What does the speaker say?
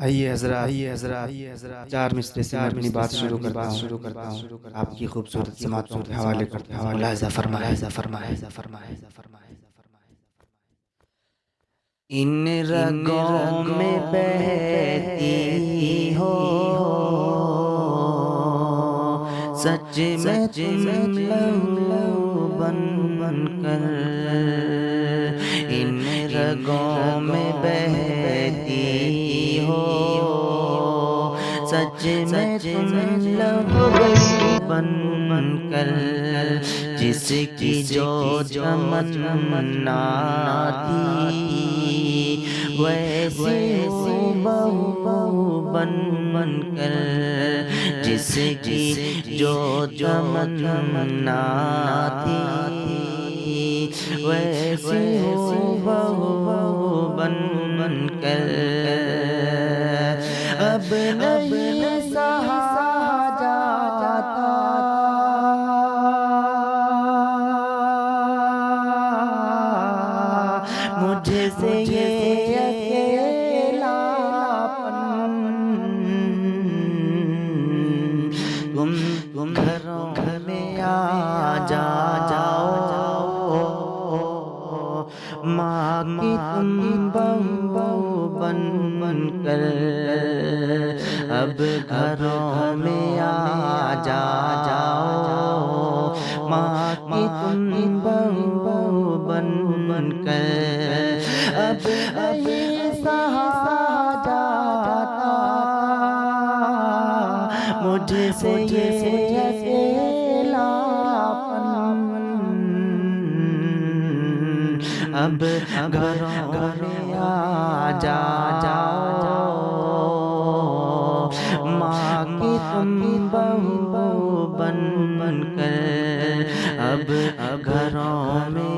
آئیے حضرات چار مصرے سے میں اپنی بات شروع کرتا ہوں، آپ کی خوبصورت سماعتوں کے حوالے کرتے ہیں، ملاحظہ فرمائے۔ ان رگوں میں بہتی ہو سچ میں تم لہو بن کر، ان رگوں میں بہتی ہو سچ میں تم لہو بن کر، جس کی جو تمنا تھی ویسی ہو بہو بن کر، جس کی جو تمنا تھی ویسی ہو بہو بن کر، اب نہیں سہا جاتا مجھ سے یہ اکیلا پن، تم گھروں میں آ جاؤ ماں کی تم بہو بن کر، اب گھروں میں آ جاؤ ماں کی تم بہو بن کر، اب نہیں سہا جاتا مجھ سے یہ اکیلا پن، اب گھروں میں آ جاؤ ماں کی تم بہو بن کر، اب گھروں میں